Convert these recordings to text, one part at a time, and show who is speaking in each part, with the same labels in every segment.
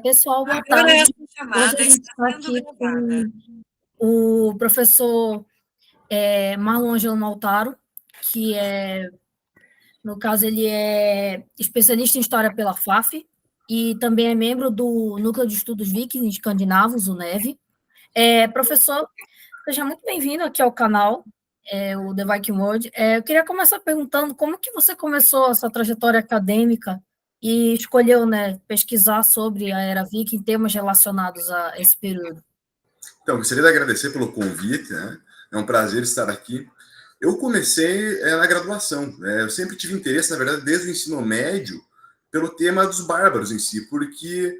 Speaker 1: Pessoal, boa
Speaker 2: Agora
Speaker 1: tarde.
Speaker 2: essa
Speaker 1: Hoje a
Speaker 2: chamada
Speaker 1: gente
Speaker 2: está
Speaker 1: está
Speaker 2: sendo
Speaker 1: aqui
Speaker 2: gravada.
Speaker 1: com o professor Marlon Angelo Maltaro, que no caso, ele é especialista em História pela FAF e também é membro do Núcleo de Estudos Vikings Escandinavos, o NEV. Professor, seja muito bem-vindo aqui ao canal, o The Viking World. Eu queria começar perguntando como que você começou essa trajetória acadêmica e escolheu, né, pesquisar sobre a Era Viking, temas relacionados a esse período.
Speaker 3: Então, gostaria de agradecer pelo convite, né? É um prazer estar aqui. Eu comecei na graduação, né? Eu sempre tive interesse, na verdade, desde o ensino médio, pelo tema dos bárbaros em si, porque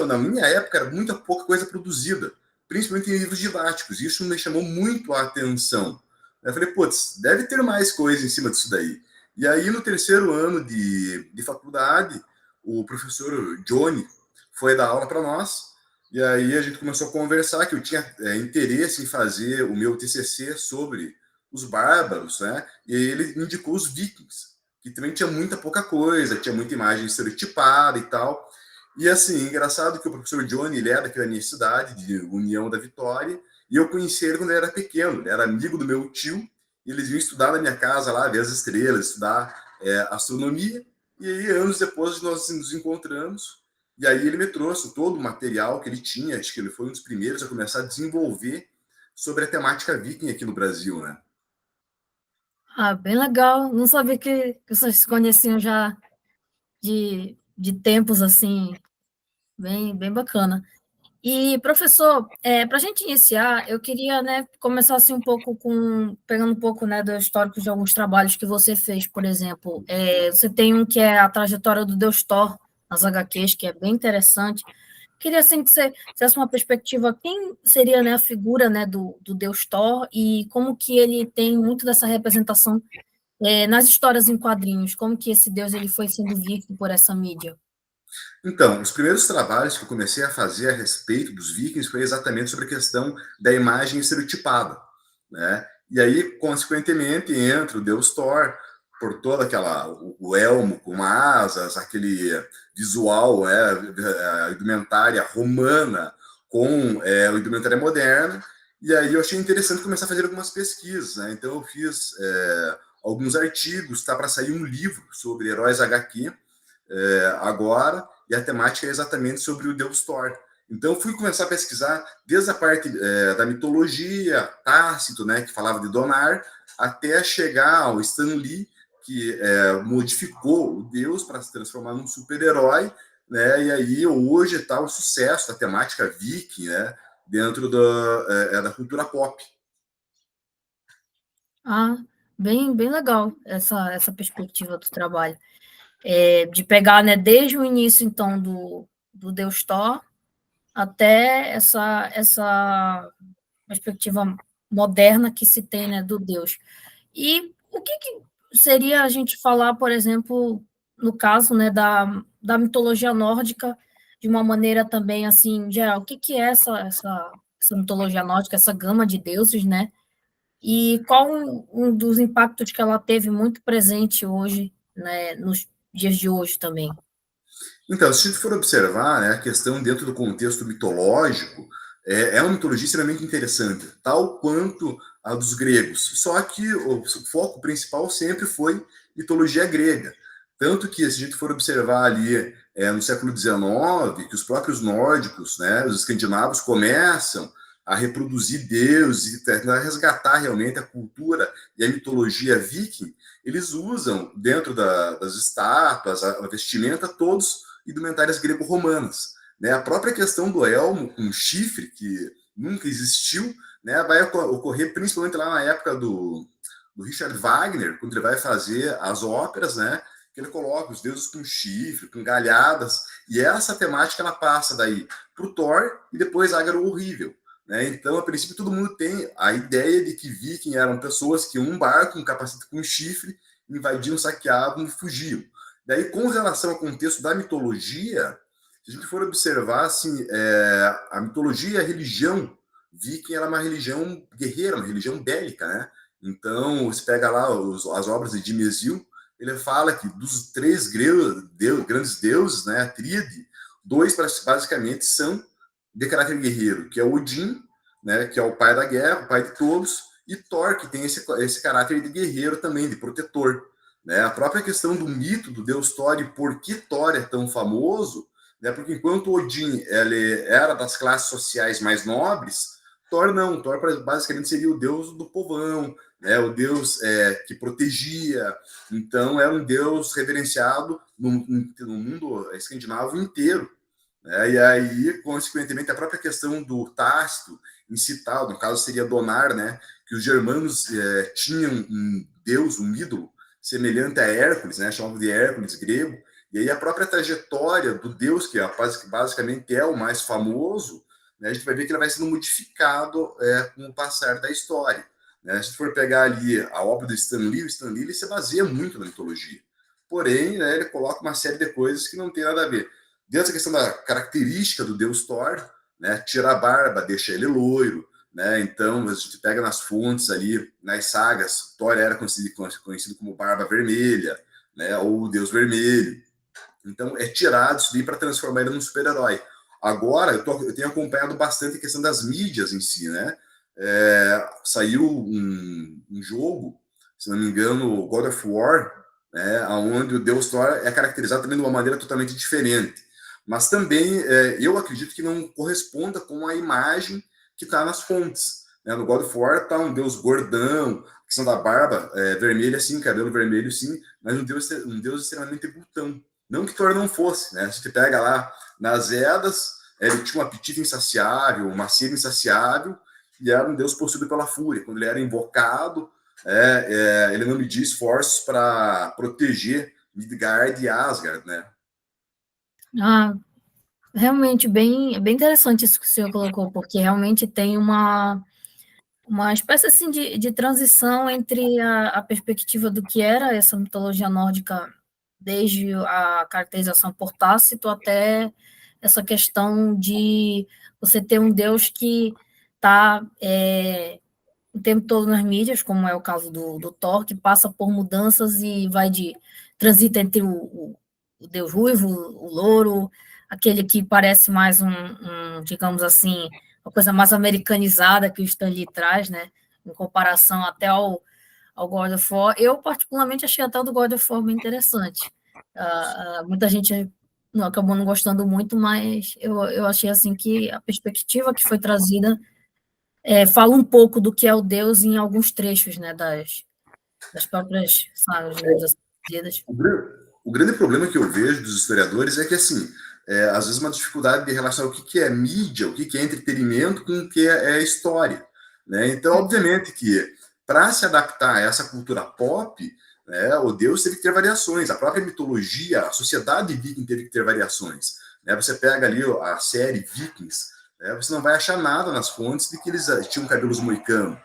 Speaker 3: na minha época era muita pouca coisa produzida, principalmente em livros didáticos. E isso me chamou muito a atenção. Eu falei, putz, deve ter mais coisa em cima disso daí. E aí, no terceiro ano de faculdade, o professor Johnny foi dar aula para nós. E aí a gente começou a conversar que eu tinha interesse em fazer o meu TCC sobre os bárbaros, né? E aí ele me indicou os vikings, que também tinha muita pouca coisa, tinha muita imagem estereotipada e tal. E assim, engraçado que o professor Johnny, ele é daquela minha cidade, de União da Vitória, e eu conheci ele quando ele era pequeno, ele era amigo do meu tio, e eles vinham estudar na minha casa lá, ver as estrelas, estudar astronomia, e aí anos depois nós nos encontramos, e aí ele me trouxe todo o material que ele tinha, acho que ele foi um dos primeiros a começar a desenvolver sobre a temática viking aqui no Brasil, né?
Speaker 1: Bem legal. Não sabia que vocês se conheciam já de tempos assim, bem bacana. E, professor, para a gente iniciar, eu queria, né, começar assim um pouco pegando um pouco, né, do histórico de alguns trabalhos que você fez, por exemplo. Você tem um que é a trajetória do Deus Thor nas HQs, que é bem interessante. Queria, assim, que você desse uma perspectiva, quem seria, né, a figura, né, do Deus Thor e como que ele tem muito dessa representação nas histórias em quadrinhos, como que esse Deus ele foi sendo visto por essa mídia.
Speaker 3: Então, os primeiros trabalhos que eu comecei a fazer a respeito dos vikings foi exatamente sobre a questão da imagem estereotipada, né? E aí, consequentemente, entra o deus Thor, por toda aquela o elmo com asas, aquele visual, a indumentária romana com a indumentária moderna. E aí eu achei interessante começar a fazer algumas pesquisas, né? Então eu fiz alguns artigos, está para sair um livro sobre heróis HQ agora, e a temática é exatamente sobre o deus Thor. Então, fui começar a pesquisar desde a parte da mitologia, Tácito, né, que falava de Donar, até chegar ao Stan Lee, que modificou o deus para se transformar num super-herói, né, e aí hoje está o sucesso da temática viking, né, dentro da cultura pop.
Speaker 1: Ah, bem legal essa perspectiva do trabalho. De pegar, né, desde o início, então, do Deus Thor até essa perspectiva moderna que se tem, né, do Deus. E o que seria a gente falar, por exemplo, no caso, né, da mitologia nórdica, de uma maneira também, assim, geral, o que é essa mitologia nórdica, essa gama de deuses, né? E qual um dos impactos que ela teve muito presente hoje, né, nos dias de hoje também?
Speaker 3: Então, se a gente for observar, né, a questão dentro do contexto mitológico, uma mitologia extremamente interessante, tal quanto a dos gregos. Só que o foco principal sempre foi mitologia grega. Tanto que, se a gente for observar ali no século XIX, que os próprios nórdicos, né, os escandinavos, começam a reproduzir deuses e tentar resgatar realmente a cultura e a mitologia viking, eles usam dentro das estátuas, a vestimenta, todos indumentárias grego-romanas. Né? A própria questão do elmo com chifre, que nunca existiu, né, vai ocorrer principalmente lá na época do Richard Wagner, quando ele vai fazer as óperas, né, que ele coloca os deuses com chifre, com galhadas, e essa temática ela passa daí para o Thor e depois Ágaro Horrível. Né? Então, a princípio, todo mundo tem a ideia de que viking eram pessoas que um barco, um capacete com chifre, invadiam, saqueavam e fugiam. Daí, com relação ao contexto da mitologia, se a gente for observar, assim, a mitologia e a religião viking era uma religião guerreira, uma religião bélica, né? Então, você pega lá as obras de Dimesil, ele fala que dos três grandes deuses, né, a tríade, dois basicamente são de caráter guerreiro, que é Odin, né, que é o pai da guerra, o pai de todos, e Thor, que tem esse caráter de guerreiro também, de protetor. Né? A própria questão do mito do deus Thor e por que Thor é tão famoso, né? Porque enquanto Odin ele era das classes sociais mais nobres, Thor não. Thor basicamente seria o deus do povão, né? O deus que protegia. Então era um deus reverenciado no mundo escandinavo inteiro. Né? E aí, consequentemente, a própria questão do Tácito incitar, no caso seria Donar, né? Que os germanos tinham um deus, um ídolo, semelhante a Hércules, né? Chamado de Hércules grego. E aí a própria trajetória do deus, que basicamente é o mais famoso, né? A gente vai ver que ele vai sendo modificado com o passar da história. Né? Se a gente for pegar ali a obra do Stan Lee, o Stan Lee ele se baseia muito na mitologia. Porém, né, ele coloca uma série de coisas que não tem nada a ver. Dentro da questão da característica do deus Thor, né, tira a barba, deixa ele loiro, né? Então, a gente pega nas fontes ali, nas sagas, Thor era conhecido como Barba Vermelha, né, ou o Deus Vermelho. Então, é tirado isso daí para transformar ele num super-herói. Agora, eu tenho acompanhado bastante a questão das mídias em si, né? Saiu um jogo, se não me engano, God of War, né, onde o Deus Thor é caracterizado também de uma maneira totalmente diferente. Mas também eu acredito que não corresponda com a imagem que está nas fontes. Né? No God of War está um Deus gordão, a questão da barba vermelha, sim, cabelo vermelho, sim, mas um Deus extremamente glutão. Não que Thor não fosse, né? Se você pega lá nas Edas, ele tinha um apetite insaciável, uma sede insaciável, e era um deus possuído pela fúria. Quando ele era invocado, ele não media esforços para proteger Midgard e Asgard, né?
Speaker 1: Ah, realmente bem interessante isso que o senhor colocou, porque realmente tem uma espécie assim de transição entre a perspectiva do que era essa mitologia nórdica, desde a caracterização por Tácito até essa questão de você ter um deus que está o tempo todo nas mídias, como é o caso do Thor, que passa por mudanças e vai de transita entre o Deus Ruivo, o Louro, aquele que parece mais digamos assim, uma coisa mais americanizada que o Stan Lee traz, né? Em comparação até ao God of War. Eu, particularmente, achei até o do God of War bem interessante. Muita gente não, acabou não gostando muito, mas eu achei assim que a perspectiva que foi trazida fala um pouco do que é o Deus em alguns trechos, né, das próprias sagas, digamos assim.
Speaker 3: O grande problema que eu vejo dos historiadores é que, assim, às vezes uma dificuldade de relacionar o que é mídia, o que é entretenimento com o que é história. Né? Então, obviamente que para se adaptar a essa cultura pop, né, o Deus teve que ter variações, a própria mitologia, a sociedade viking teve que ter variações. Né? Você pega ali a série Vikings, né, você não vai achar nada nas fontes de que eles tinham cabelos moicanos,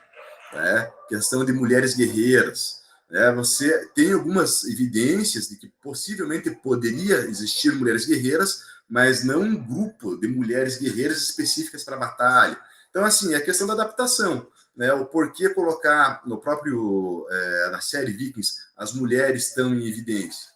Speaker 3: né? Questão de mulheres guerreiras. Né? Você tem algumas evidências de que possivelmente poderia existir mulheres guerreiras, mas não um grupo de mulheres guerreiras específicas para a batalha. Então, assim, é a questão da adaptação. Né? O porquê colocar no próprio, na série Vikings, as mulheres estão em evidência.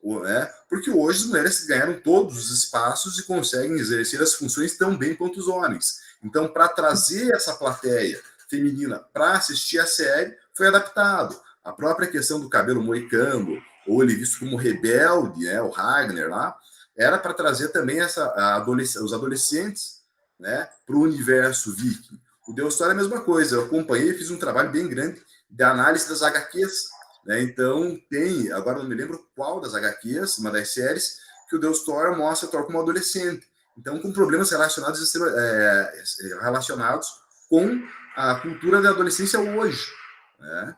Speaker 3: Né? Porque hoje as mulheres ganharam todos os espaços e conseguem exercer as funções tão bem quanto os homens. Então, para trazer essa plateia feminina para assistir a série, foi adaptado. A própria questão do cabelo moicano, ou ele visto como rebelde, né, o Ragnar lá, era para trazer também os adolescentes, né, para o universo viking. O Deus Thor é a mesma coisa. Eu acompanhei, fiz um trabalho bem grande de análise das HQs. Né? Então, tem, agora não me lembro qual das HQs, uma das séries, que o Deus Thor mostra Thor como adolescente. Então, com problemas relacionados com a cultura da adolescência hoje. Né?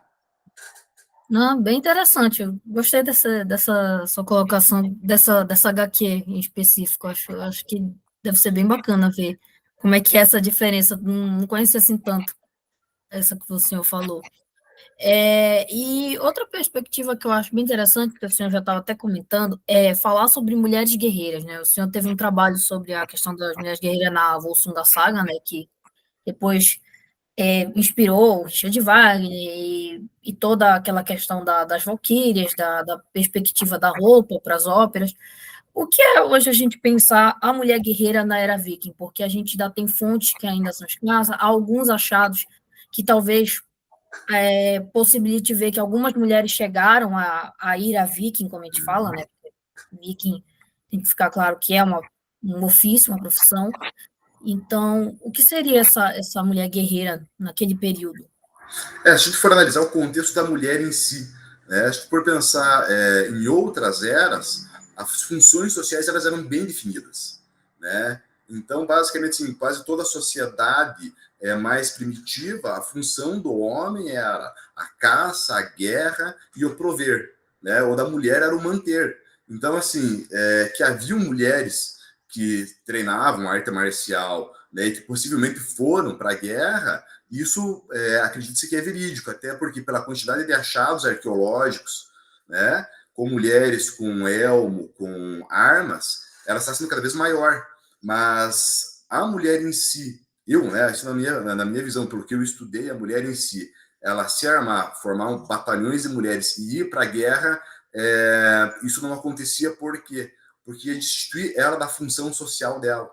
Speaker 1: Não, bem interessante. Eu gostei dessa sua colocação, dessa HQ em específico. Acho que deve ser bem bacana ver como é que é essa diferença. Não conhecia assim tanto essa que o senhor falou. E outra perspectiva que eu acho bem interessante, que o senhor já estava até comentando, é falar sobre mulheres guerreiras, né? O senhor teve um trabalho sobre a questão das mulheres guerreiras na Volsung Saga, né? Que depois inspirou o Richard Wagner e toda aquela questão das valquírias, da perspectiva da roupa para as óperas. O que é hoje a gente pensar a mulher guerreira na era viking? Porque a gente ainda tem fontes que ainda são escassas, há alguns achados que talvez possibilite ver que algumas mulheres chegaram a ir a viking, como a gente fala, né? Viking tem que ficar claro que é um ofício, uma profissão. Então, o que seria essa mulher guerreira naquele período?
Speaker 3: Se a gente for analisar o contexto da mulher em si, né, se for pensar em outras eras, as funções sociais elas eram bem definidas, né? Então, basicamente, em quase toda a sociedade mais primitiva, a função do homem era a caça, a guerra e o prover, né? Ou da mulher era o manter. Então, assim, que haviam mulheres que treinavam arte marcial, né, e que possivelmente foram para a guerra, isso acredita-se que é verídico, até porque pela quantidade de achados arqueológicos, né, com mulheres com elmo, com armas, ela está sendo cada vez maior. Mas a mulher em si, isso na minha visão, pelo que eu estudei, a mulher em si, ela se armar, formar batalhões de mulheres e ir para a guerra, isso não acontecia porque ia destituir ela da função social dela.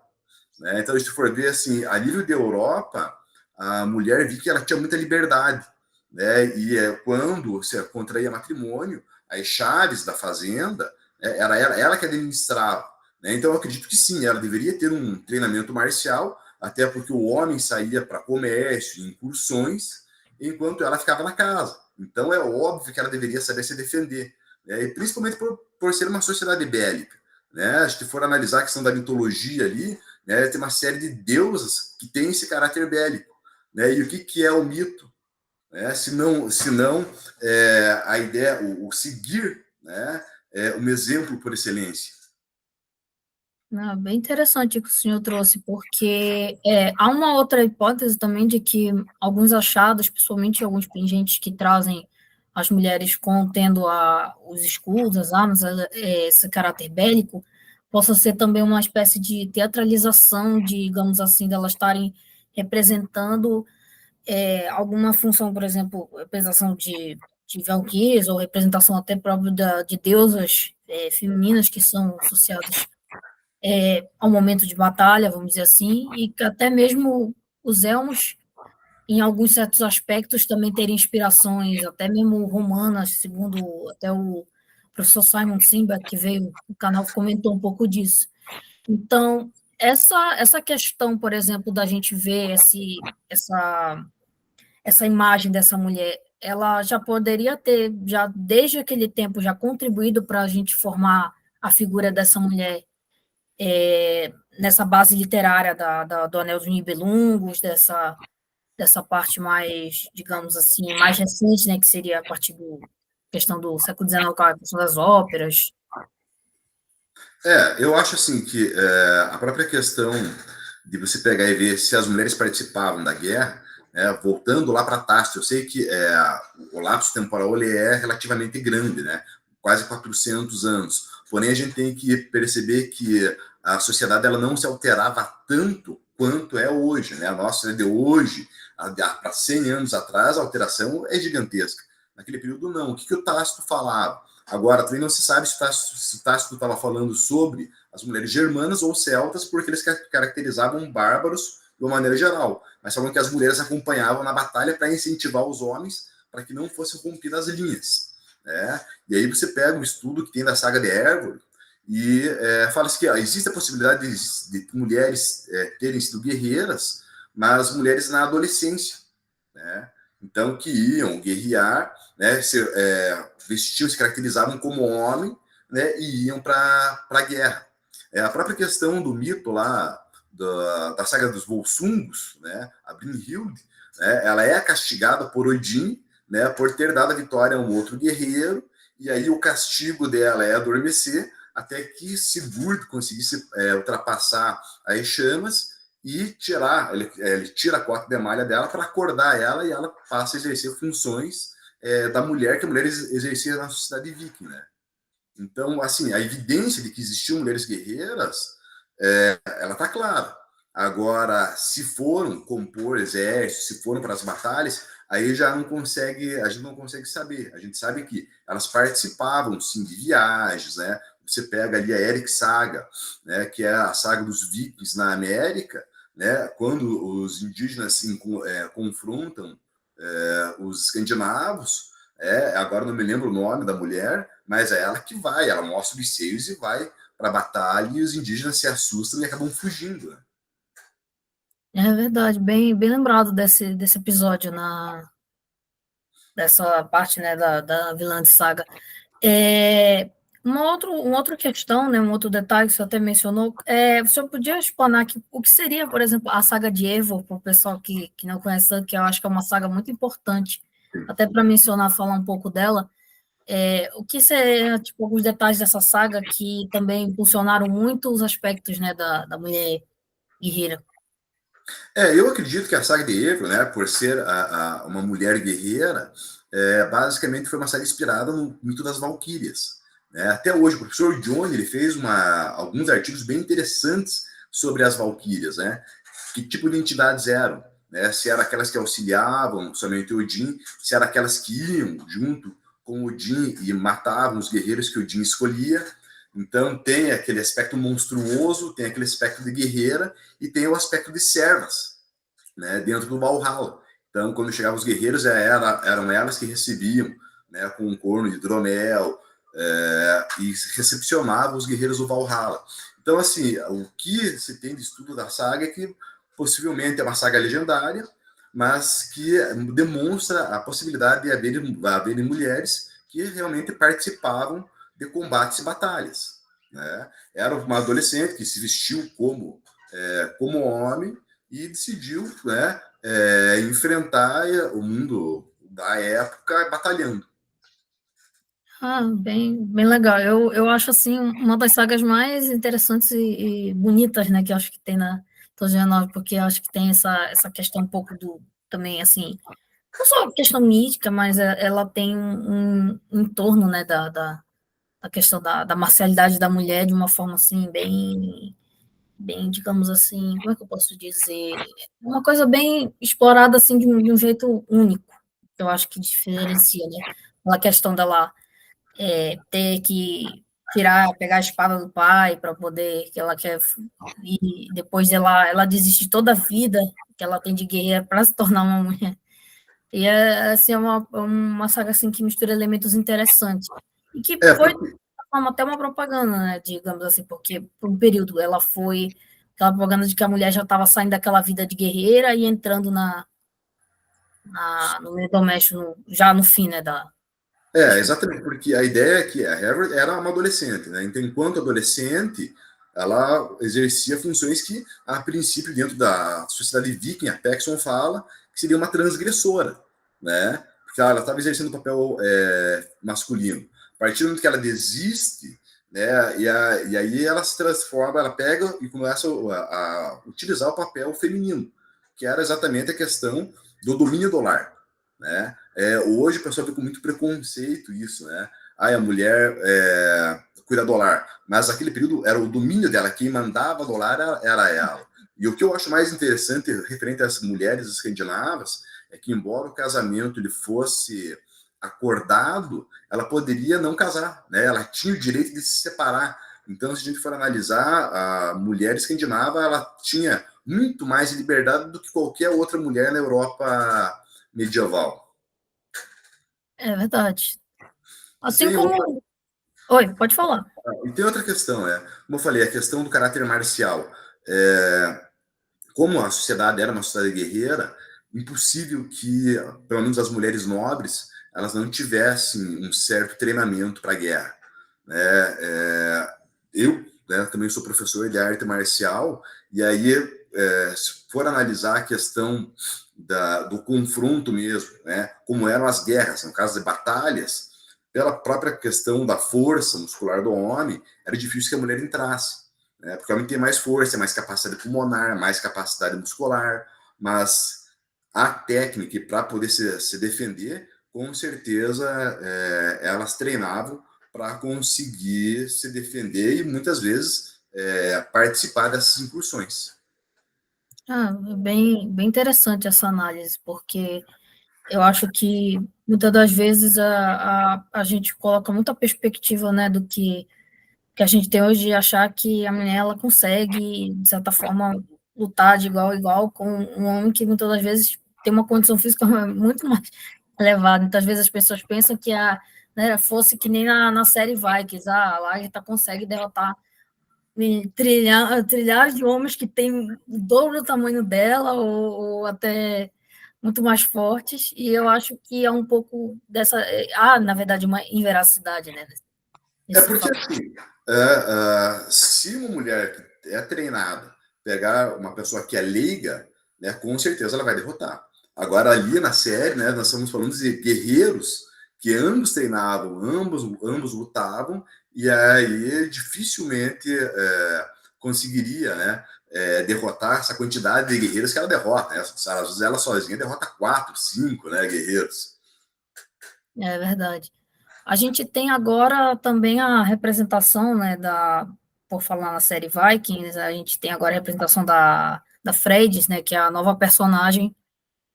Speaker 3: Né? Então, se for ver assim, a nível da Europa, a mulher viu que ela tinha muita liberdade, né? E quando se contraía matrimônio, as chaves da fazenda era ela que administrava. Né? Então, eu acredito que sim, ela deveria ter um treinamento marcial, até porque o homem saía para comércio, incursões, enquanto ela ficava na casa. Então, é óbvio que ela deveria saber se defender, né? E principalmente por ser uma sociedade bélica. Né? Se for analisar a questão da mitologia ali, né, tem uma série de deusas que têm esse caráter bélico. Né? E o que é o mito? Né? Se não a ideia, o seguir, né, um exemplo por excelência.
Speaker 1: Não, bem interessante o que o senhor trouxe, porque há uma outra hipótese também de que alguns achados, principalmente alguns pingentes que trazem as mulheres contendo os escudos, as armas, esse caráter bélico, possa ser também uma espécie de teatralização, digamos assim, delas estarem representando alguma função, por exemplo, representação de valquírias, ou representação até própria de deusas femininas que são associadas ao momento de batalha, vamos dizer assim, e que até mesmo os elmos, em alguns certos aspectos, também terem inspirações, até mesmo romanas, segundo até o professor Simon Simba, que veio no canal, comentou um pouco disso. Então, essa questão, por exemplo, da gente ver essa imagem dessa mulher, ela já poderia ter, já desde aquele tempo, já contribuído para a gente formar a figura dessa mulher nessa base literária do Anel dos Nibelungos, dessa parte mais, digamos assim, mais recente, né, que seria a partir da questão do século XIX, com a questão das óperas.
Speaker 3: Eu acho assim que a própria questão de você pegar e ver se as mulheres participavam da guerra, né, voltando lá para Tácito, eu sei que o lapso temporal ele é relativamente grande, né, quase 400 anos, porém a gente tem que perceber que a sociedade ela não se alterava tanto quanto é hoje, né, a nossa de hoje, para 100 anos atrás, a alteração é gigantesca. Naquele período, não. O que o Tácito falava? Agora, também não se sabe se Tácito estava falando sobre as mulheres germanas ou celtas, porque eles caracterizavam bárbaros de uma maneira geral. Mas falam que as mulheres acompanhavam na batalha para incentivar os homens para que não fossem rompidas as linhas. Né? E aí você pega um estudo que tem da saga de Hércules e fala-se que existe a possibilidade de mulheres terem sido guerreiras, mas mulheres na adolescência. Né? Então, que iam guerrear, né, vestiam, se caracterizavam como homem, né, e iam para a guerra. A própria questão do mito lá, da saga dos Volsungos, né, a Brynhilde, né, ela é castigada por Odin, né, por ter dado a vitória a um outro guerreiro, e aí o castigo dela é adormecer, até que Sigurd conseguisse ultrapassar as chamas e tirar, ele tira a cota de malha dela para acordar ela e ela passa a exercer funções da mulher que a mulher exercia na sociedade viking, né? Então, assim, a evidência de que existiam mulheres guerreiras, ela está clara. Agora, se foram compor exércitos, se foram para as batalhas, aí já não consegue, a gente não consegue saber. A gente sabe que elas participavam, sim, de viagens, né? você pega ali a Eric Saga, né, que é a saga dos vikings na América, né, quando os indígenas confrontam os escandinavos, agora não me lembro o nome da mulher, mas é ela que vai, ela mostra os seios e vai para a batalha e os indígenas se assustam e acabam fugindo. Né?
Speaker 1: É verdade, bem lembrado desse episódio, dessa parte, né, da vilã de saga. É, uma outra questão, né, um outro detalhe que você até mencionou, o senhor podia explanar aqui o que seria, por exemplo, a saga de Eivor, para o pessoal que não conhece, que eu acho que é uma saga muito importante, até para mencionar, falar um pouco dela, o que seria, tipo, alguns detalhes dessa saga que também impulsionaram muito os aspectos, né, da mulher guerreira.
Speaker 3: Eu acredito que a saga de Eivor, né, por ser uma mulher guerreira, basicamente foi uma saga inspirada no mito das Valquírias. Né? Até hoje, o professor Johnny ele fez alguns artigos bem interessantes sobre as Valquírias, né? Que tipo de entidades eram, né? Se eram aquelas que auxiliavam somente Odin, se eram aquelas que iam junto com Odin e matavam os guerreiros que Odin escolhia. Então tem aquele aspecto monstruoso, tem aquele aspecto de guerreira e tem o aspecto de servas, né, dentro do Valhalla. Então, quando chegavam os guerreiros, eram elas que recebiam, né, com um corno de hidromel, e recepcionavam os guerreiros do Valhalla. Então, assim, o que se tem de estudo da saga é que possivelmente é uma saga legendária, mas que demonstra a possibilidade de haverem mulheres que realmente participavam de combates e batalhas. Né? Era uma adolescente que se vestiu como homem e decidiu, né, enfrentar o mundo da época batalhando.
Speaker 1: Ah, bem legal. Eu acho, assim, uma das sagas mais interessantes e bonitas, né, que eu acho que tem na Torre 9, porque eu acho que tem essa questão um pouco também, assim, não só questão mítica, mas ela tem um entorno, né, da questão da marcialidade da mulher de uma forma, assim, bem, digamos assim, como é que eu posso dizer? Uma coisa bem explorada, assim, de um jeito único, que eu acho que diferencia, né? Aquela questão dela ter que pegar a espada do pai para poder, que ela quer, e depois ela desiste de toda a vida que ela tem de guerreira para se tornar uma mulher. E assim, uma saga assim, que mistura elementos interessantes. E que foi, de
Speaker 3: Porque,
Speaker 1: certa forma, até uma propaganda, né, digamos assim, porque por um período ela foi aquela propaganda de que a mulher já estava saindo daquela vida de guerreira e entrando no meio doméstico, já no fim, né, da história.
Speaker 3: exatamente, porque a ideia é que a Harvard era uma adolescente, né? Então, enquanto adolescente, ela exercia funções que, a princípio, dentro da sociedade viking, a Paxson fala que seria uma transgressora, né? Porque ela estava exercendo o papel masculino. A partir do momento que ela desiste, né? E aí ela se transforma, ela pega e começa a utilizar o papel feminino, que era exatamente a questão do domínio do lar, né? Hoje o pessoal vê com muito preconceito isso, né? A mulher cuida do lar. Mas naquele período era o domínio dela, quem mandava do lar era ela. E o que eu acho mais interessante referente às mulheres escandinavas é que, embora o casamento ele fosse acordado, ela poderia não casar, né? Ela tinha o direito de se separar. Então, se a gente for analisar, a mulher escandinava ela tinha muito mais liberdade do que qualquer outra mulher na Europa medieval.
Speaker 1: É verdade.
Speaker 3: E
Speaker 1: Assim
Speaker 3: tem outra,
Speaker 1: como. Oi, pode falar.
Speaker 3: e tem outra questão, como eu falei, a questão do caráter marcial. Como a sociedade era uma sociedade guerreira, impossível que, pelo menos as mulheres nobres, elas não tivessem um certo treinamento para a guerra. Né? Eu, né, também sou professor de arte marcial, e aí, se for analisar a questão do confronto mesmo, né, como eram as guerras, no caso de batalhas, pela própria questão da força muscular do homem, era difícil que a mulher entrasse. Né, porque o homem tem mais força, mais capacidade pulmonar, mais capacidade muscular, mas a técnica para poder se defender, com certeza elas treinavam para conseguir se defender e muitas vezes participar dessas incursões.
Speaker 1: Ah, bem interessante essa análise, porque eu acho que muitas das vezes a gente coloca muita perspectiva, né, do que que a gente tem hoje de achar que a mulher ela consegue, de certa forma, lutar de igual a igual com um homem que muitas das vezes tem uma condição física muito mais elevada. Muitas vezes as pessoas pensam que né, fosse que nem na série Vikings, a Lagertha consegue derrotar trilhares de homens que têm o dobro do tamanho dela, ou até muito mais fortes, e eu acho que é um pouco dessa. Na verdade, uma inveracidade, né?
Speaker 3: É
Speaker 1: Nesse
Speaker 3: porque,
Speaker 1: fato.
Speaker 3: assim, se uma mulher que é treinada pegar uma pessoa que é leiga, né, com certeza ela vai derrotar. Agora, ali na série, né, nós estamos falando de guerreiros que ambos treinavam, ambos lutavam, e aí dificilmente conseguiria, né, derrotar essa quantidade de guerreiros que ela derrota. Né? Às vezes ela sozinha derrota 4, 5, né, guerreiros.
Speaker 1: É verdade. A gente tem agora também a representação, né, por falar na série Vikings, a gente tem agora a representação da Freydis, né, que é a nova personagem,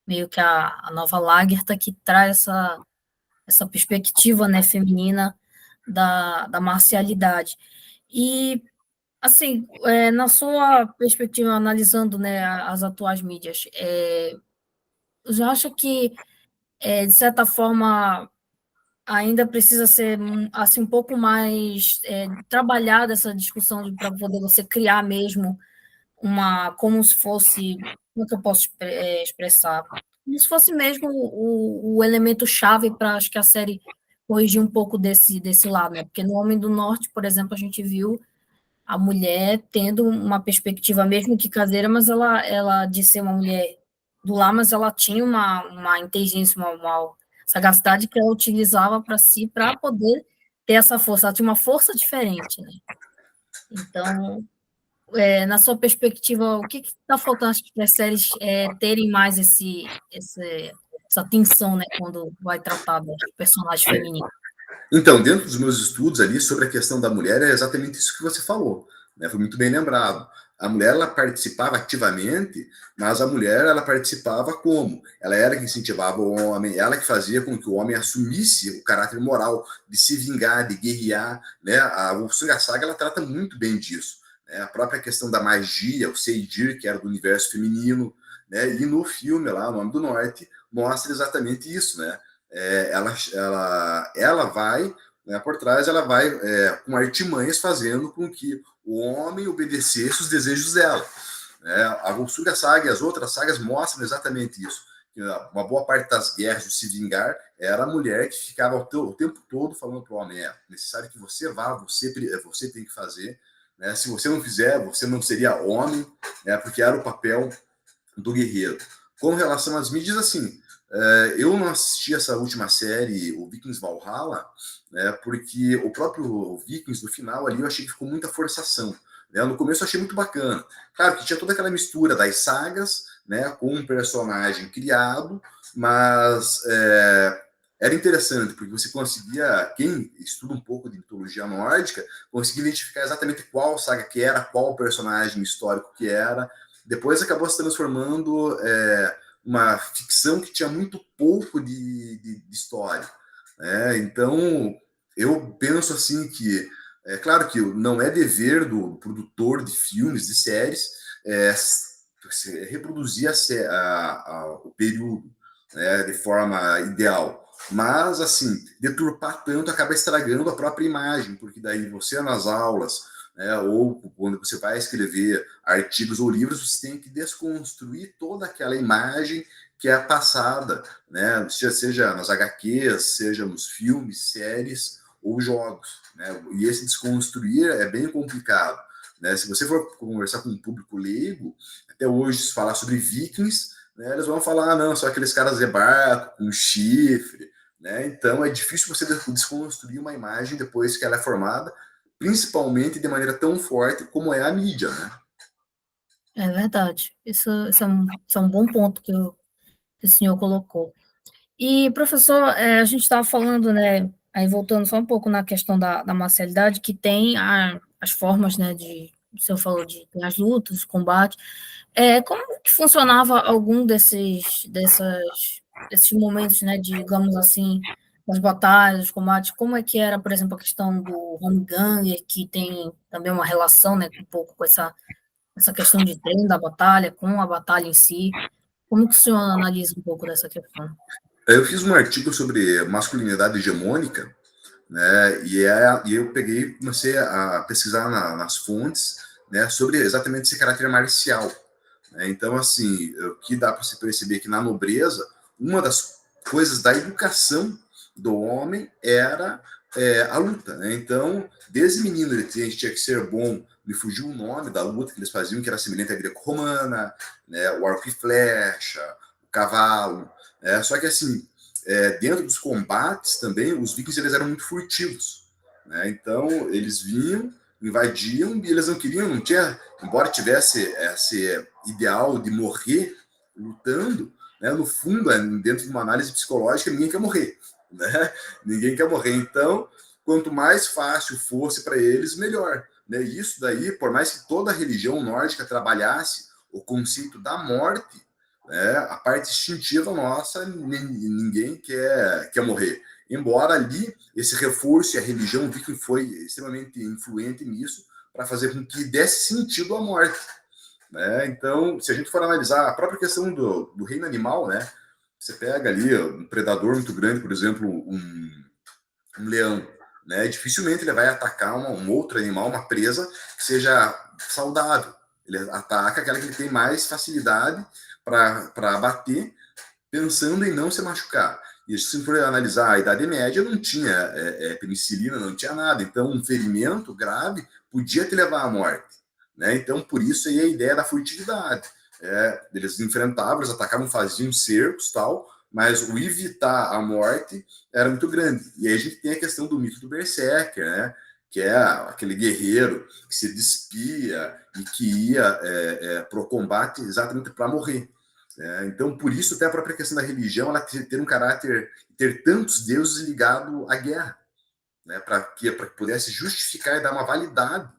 Speaker 1: meio que a nova Lagertha, que traz essa perspectiva, né, feminina da marcialidade. E, assim, na sua perspectiva, analisando, né, as atuais mídias, você acha que, de certa forma, ainda precisa ser assim um pouco mais trabalhada essa discussão para poder você criar mesmo como se fosse, como é que eu posso expressar? Como se fosse mesmo o elemento chave para acho que a série corrigir um pouco desse lado, né? Porque no Homem do Norte, por exemplo, a gente viu a mulher tendo uma perspectiva mesmo que caseira, mas ela de ser uma mulher do lar, mas ela tinha uma inteligência, uma sagacidade que ela utilizava para si, para poder ter essa força. Ela tinha uma força diferente, né? Então, na sua perspectiva, o que está faltando para as séries terem mais essa atenção, né, quando vai tratar dos personagens femininos?
Speaker 3: Então, dentro dos meus estudos ali sobre a questão da mulher, é exatamente isso que você falou, né? Foi muito bem lembrado. A mulher ela participava ativamente, mas a mulher ela participava como? Ela era que incentivava o homem, ela que fazia com que o homem assumisse o caráter moral de se vingar, de guerrear, né? A Wolfgang Saga ela trata muito bem disso, né? A própria questão da magia, o Seidir, que era do universo feminino, né? E no filme lá, O Nome do Norte, mostra exatamente isso, né? Ela vai, né, por trás, ela vai com artimanhas fazendo com que o homem obedecesse os desejos dela. Né? A Volsuga Saga e as outras sagas mostram exatamente isso. Que uma boa parte das guerras do se vingar era a mulher que ficava o tempo todo falando para o homem: é necessário que você vá, você tem que fazer. Né? Se você não fizer, você não seria homem, né? Porque era o papel do guerreiro. Com relação às mídias, assim, eu não assisti essa última série, o Vikings Valhalla, né, porque o próprio Vikings, no final ali, eu achei que ficou muita forçação. Né? No começo eu achei muito bacana. Claro que tinha toda aquela mistura das sagas, né, com um personagem criado, mas era interessante, porque você conseguia, quem estuda um pouco de mitologia nórdica, conseguia identificar exatamente qual saga que era, qual personagem histórico que era. Depois acabou se transformando uma ficção que tinha muito pouco de história. Né? Então, eu penso assim que, é claro que não é dever do produtor de filmes, de séries, reproduzir o período, né, de forma ideal. Mas, assim, deturpar tanto acaba estragando a própria imagem, porque daí você nas aulas, né, ou quando você vai escrever artigos ou livros, você tem que desconstruir toda aquela imagem que é passada, né, seja nas HQs, seja nos filmes, séries ou jogos. Né, e esse desconstruir é bem complicado. Né, se você for conversar com um público leigo, até hoje, se falar sobre vikings, né, eles vão falar, não, só aqueles caras de barco, com chifre, né? Então é difícil você desconstruir uma imagem depois que ela é formada, principalmente de maneira tão forte como é a mídia, né?
Speaker 1: É verdade. Isso é um bom ponto que o senhor colocou. E, professor, a gente estava falando, né, aí voltando só um pouco na questão da marcialidade, que tem as formas, né, o senhor falou tem as lutas, os combates. Como que funcionava algum desses momentos, né, digamos assim, das batalhas, dos combates, como é que era, por exemplo, a questão do Holmgang, que tem também uma relação, né, um pouco com essa questão de treino da batalha, com a batalha em si. Como que o senhor analisa um pouco dessa questão?
Speaker 3: Eu fiz um artigo sobre masculinidade hegemônica, né? E eu peguei, comecei a pesquisar nas fontes, né, sobre exatamente esse caráter marcial. Né? Então, assim, o que dá para se perceber que na nobreza, uma das coisas da educação do homem era a luta. Né? Então, desde menino ele tinha que ser bom, me fugiu o nome da luta que eles faziam, que era semelhante à greco-romana, né? O arco e flecha, o cavalo. Né? Só que, assim, dentro dos combates também, os vikings eles eram muito furtivos. Né? Então, eles vinham, invadiam e eles não queriam, não tinha, embora tivesse esse ideal de morrer lutando, né? No fundo, dentro de uma análise psicológica, ninguém quer morrer. Né? Ninguém quer morrer. Então, quanto mais fácil fosse para eles, melhor. Né? Isso daí, por mais que toda a religião nórdica trabalhasse o conceito da morte, né? A parte instintiva nossa, ninguém quer morrer. Embora ali, esse reforço e a religião viking foi extremamente influente nisso, para fazer com que desse sentido à morte. Né? Então, se a gente for analisar a própria questão do reino animal, né? Você pega ali um predador muito grande, por exemplo, um leão. Né? Dificilmente ele vai atacar um outro animal, uma presa que seja saudável. Ele ataca aquela que ele tem mais facilidade para bater, pensando em não se machucar. E se for analisar a Idade Média, não tinha penicilina, não tinha nada. Então, um ferimento grave podia te levar à morte. Né? Então, por isso aí a ideia da furtividade. Eles enfrentavam, eles atacavam, faziam cercos tal, mas o evitar a morte era muito grande. E aí a gente tem a questão do mito do Berserker, né? Que é aquele guerreiro que se despia e que ia para o combate exatamente para morrer. Então, por isso, até a própria questão da religião, ela ter um caráter, ter tantos deuses ligado à guerra, né? Para que pudesse justificar e dar uma validade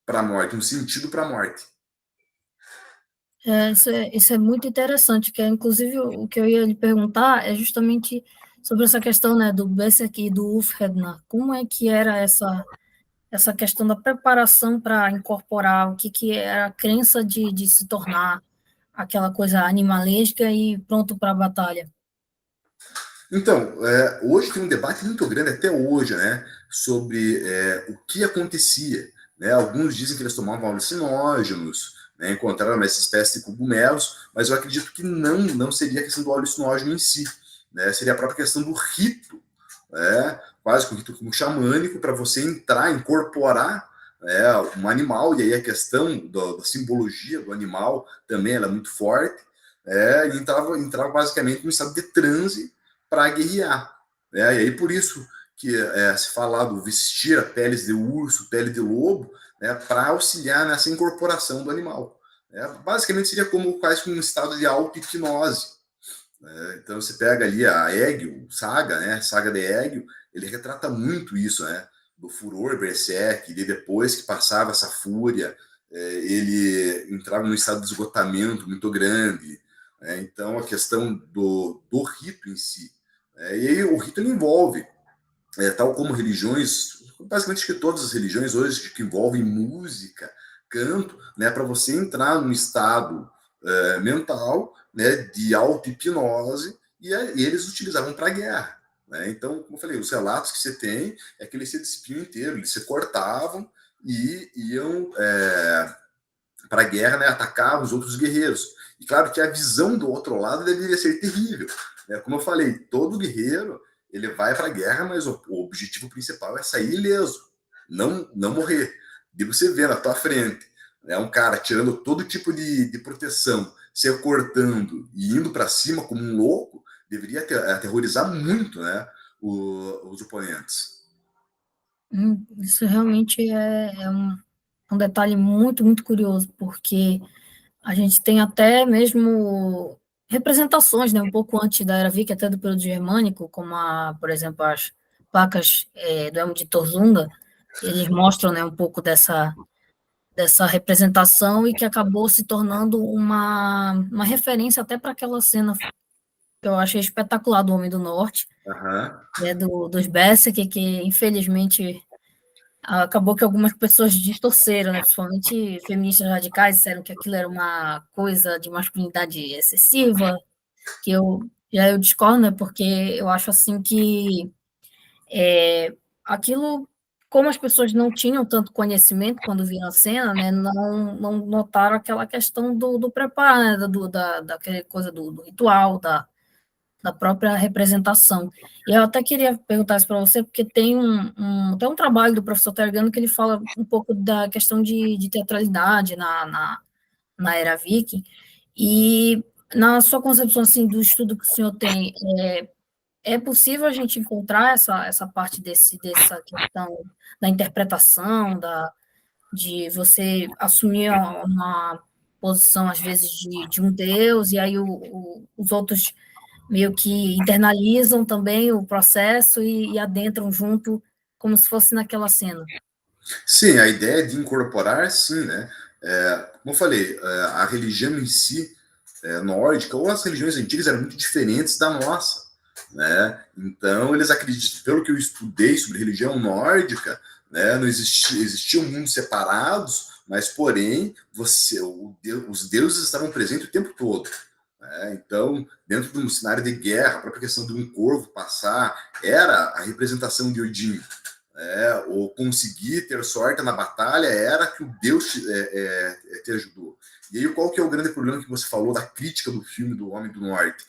Speaker 3: para a morte, um sentido para a morte.
Speaker 1: Isso é muito interessante, que é, inclusive o que eu ia lhe perguntar é justamente sobre essa questão, né, do Berserk e do Ulfhedna. Como é que era essa questão da preparação para incorporar o que era a crença de se tornar aquela coisa animalesca e pronto para a batalha?
Speaker 3: Então, hoje tem um debate muito grande, até hoje, né, sobre o que acontecia. Né? Alguns dizem que eles tomavam alucinógenos, né, encontraram uma espécie de cogumelos, mas eu acredito que não seria a questão do alucinógeno em si. Né? Seria a própria questão do rito, né? Quase que um rito como xamânico, para você entrar, incorporar um animal, e aí a questão da simbologia do animal também era muito forte, e entrava basicamente num estado de transe para guerrear. Né? E aí por isso que se fala do vestir a peles de urso, pele de lobo, né, para auxiliar nessa incorporação do animal. Basicamente seria como quase um estado de auto-hipnose. Então você pega ali a Egil, Saga, né? Saga de Egil, ele retrata muito isso, né? Do furor Berserk, e depois que passava essa fúria, ele entrava num estado de esgotamento muito grande. Então a questão do rito em si. E aí o rito ele envolve, tal como religiões, basicamente que todas as religiões hoje que envolvem música, canto, né? Para você entrar num estado mental, né, de auto-hipnose, e eles utilizavam para a guerra. Né? Então, como eu falei, os relatos que você tem é que eles se despiam inteiro, eles se cortavam e iam para a guerra, né, atacar os outros guerreiros. E claro que a visão do outro lado deveria ser terrível. Né? Como eu falei, todo guerreiro ele vai para a guerra, mas o objetivo principal é sair ileso, não morrer. De você ver na tua frente um cara tirando todo tipo de proteção, se cortando e indo para cima como um louco, deveria aterrorizar muito, né, os oponentes.
Speaker 1: Isso realmente é um detalhe muito, muito curioso, porque a gente tem até mesmo representações, né, um pouco antes da Era Viking, até do período germânico, como, por exemplo, as placas do Elmo de Torzunda, eles mostram, né, um pouco dessa representação e que acabou se tornando uma referência até para aquela cena que eu achei espetacular, do Homem do Norte,
Speaker 3: Aham.
Speaker 1: dos Bessic, que infelizmente acabou que algumas pessoas distorceram, né? Principalmente feministas radicais, disseram que aquilo era uma coisa de masculinidade excessiva, que eu discordo, né? Porque eu acho assim que aquilo, como as pessoas não tinham tanto conhecimento quando viram a cena, né, não notaram aquela questão do preparo, né, daquela coisa do ritual, da própria representação. E eu até queria perguntar isso para você, porque tem um trabalho do professor Tergano que ele fala um pouco da questão de teatralidade na era viking, e na sua concepção, assim, do estudo que o senhor tem, é possível a gente encontrar essa parte dessa questão da interpretação, de você assumir uma posição, às vezes, de um deus, e aí os outros meio que internalizam também o processo e adentram junto, como se fosse naquela cena.
Speaker 3: Sim, a ideia de incorporar, sim, né? Como eu falei, a religião em si, nórdica, ou as religiões antigas eram muito diferentes da nossa, né? Então, eles acreditam, pelo que eu estudei sobre religião nórdica, né, não existiam mundos separados, mas, porém, os deuses estavam presentes o tempo todo. Né? Então, dentro de um cenário de guerra, a própria questão de um corvo passar era a representação de Odin, ou conseguir ter sorte na batalha era que o Deus te ajudou. E aí, qual que é o grande problema que você falou da crítica do filme do Homem do Norte?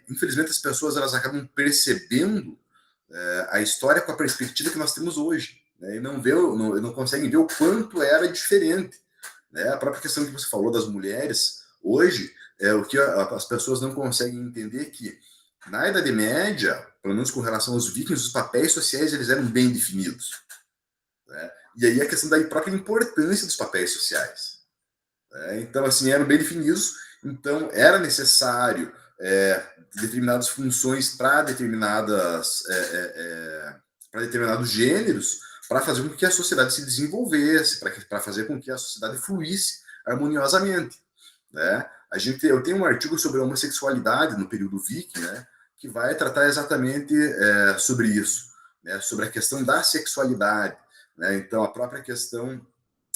Speaker 3: Infelizmente, as pessoas elas acabam percebendo a história com a perspectiva que nós temos hoje, né? E não conseguem ver o quanto era diferente. Né? A própria questão que você falou das mulheres, hoje, o que as pessoas não conseguem entender é que na Idade Média, pelo menos com relação aos vikings, os papéis sociais eles eram bem definidos. Né? E aí a questão da própria importância dos papéis sociais. Né? Então, assim, eram bem definidos, então era necessário determinadas funções para determinados gêneros para fazer com que a sociedade se desenvolvesse, para fazer com que a sociedade fluísse harmoniosamente. Né? Eu tenho um artigo sobre a homossexualidade no período viking, né, que vai tratar exatamente sobre isso, né, sobre a questão da sexualidade. Né? Então, a própria questão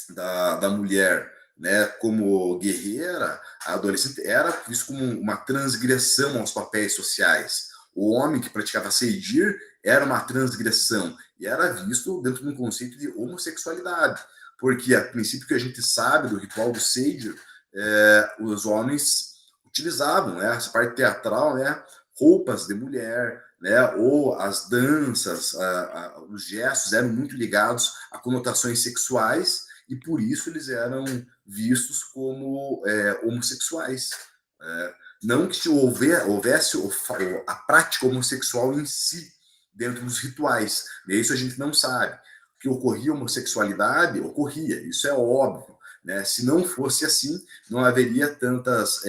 Speaker 3: da mulher, né, como guerreira, a adolescente era visto como uma transgressão aos papéis sociais. O homem que praticava seidir era uma transgressão e era visto dentro de um conceito de homossexualidade, porque a princípio que a gente sabe do ritual do seidir, os homens utilizavam, né, essa parte teatral, né, roupas de mulher, né, ou as danças, os gestos eram muito ligados a conotações sexuais e por isso eles eram vistos como homossexuais. Não que houvesse a prática homossexual em si dentro dos rituais, isso a gente não sabe. Que ocorria homossexualidade, ocorria, isso é óbvio. Né? Se não fosse assim, não haveria tantas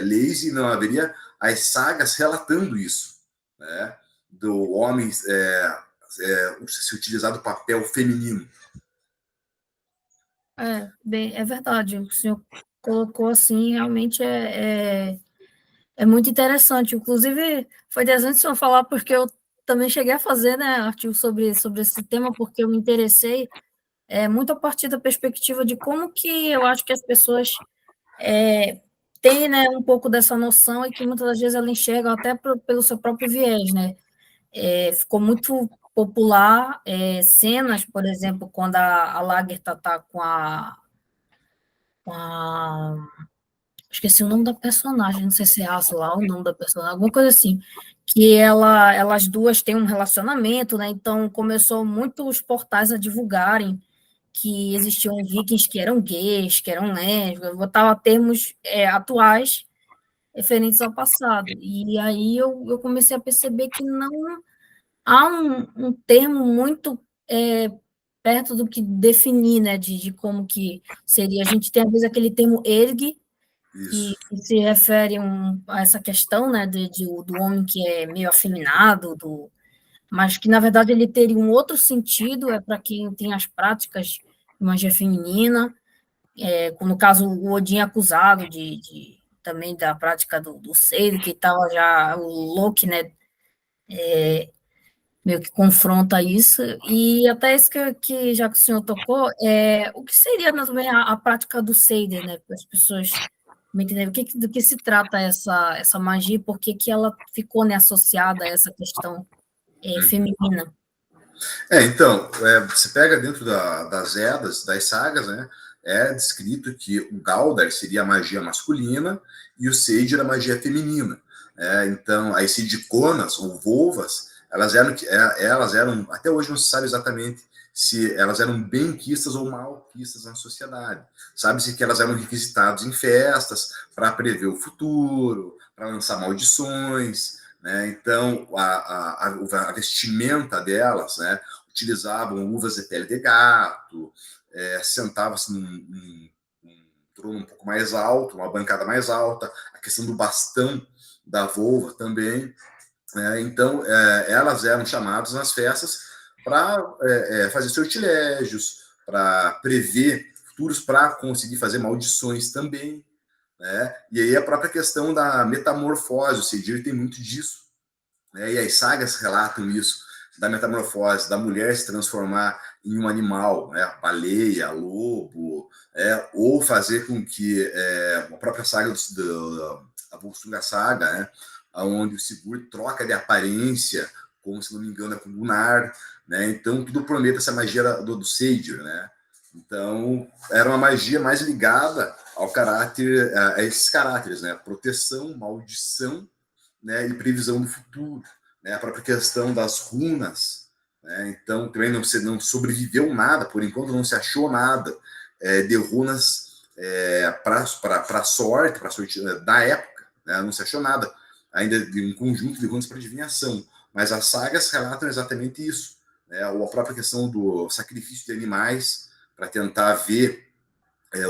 Speaker 3: leis e não haveria as sagas relatando isso, né? Do homem se utilizar do papel feminino.
Speaker 1: É verdade, o senhor colocou assim, realmente é muito interessante. Inclusive, foi interessante o senhor falar, porque eu também cheguei a fazer, né, artigo sobre esse tema, porque eu me interessei muito a partir da perspectiva de como que eu acho que as pessoas têm, né, um pouco dessa noção e que muitas das vezes elas enxergam até pelo seu próprio viés, né? Ficou muito popular cenas, por exemplo, quando a Lagertha está com a. Esqueci o nome da personagem, não sei se é Asla o nome da personagem, alguma coisa assim, que elas duas têm um relacionamento, né? Então começou muito os portais a divulgarem que existiam vikings que eram gays, que eram lésbicas, botava termos atuais referentes ao passado. E aí eu comecei a perceber que não há um termo muito perto do que definir, né, de como que seria. A gente tem, às vezes, aquele termo ergue, que
Speaker 3: Isso.
Speaker 1: se refere a essa questão, né, do homem que é meio afeminado, mas que, na verdade, ele teria um outro sentido, para quem tem as práticas de magia feminina, no caso, o Odin é acusado de também da prática do Seide, que estava já o Locke, né, meio que confronta isso, e até isso que já que o senhor tocou, o que seria também a prática do Seide, né, para as pessoas me entenderem do que se trata essa magia, por que que ela ficou, né, associada a essa questão feminina.
Speaker 3: Então, você pega dentro das Edas, das sagas, né? É descrito que o Galdar seria a magia masculina e o Sage era a magia feminina. Então, as Sidiconas, ou Volvas, elas eram, até hoje não se sabe exatamente se elas eram bem-quistas ou mal-quistas na sociedade. Sabe-se que elas eram requisitadas em festas para prever o futuro, para lançar maldições, né? Então, a vestimenta delas, né, utilizavam uvas de pele de gato, sentava-se num trono um pouco mais alto, uma bancada mais alta, a questão do bastão da volva também. Então, elas eram chamadas nas festas para fazer sortilégios, para prever futuros, para conseguir fazer maldições também. Né? E aí a própria questão da metamorfose, o Sedir tem muito disso, né? E as sagas relatam isso, da metamorfose, da mulher se transformar em um animal, né? Baleia, lobo, ou fazer com que a própria saga a Volsunga Saga, né? Onde o Sigurd troca de aparência, como se não me engano é com Gunnar, né? Então tudo promete essa magia do Seidir, né? Então era uma magia mais ligada ao caráter, a esses caráteres, né? Proteção, maldição, né, e previsão do futuro, né, a própria questão das runas, né, então também não sobreviveu nada, por enquanto não se achou nada de runas para a sorte, da época, né, não se achou nada ainda de um conjunto de runas para adivinhação, mas as sagas relatam exatamente isso, né, ou a própria questão do sacrifício de animais para tentar ver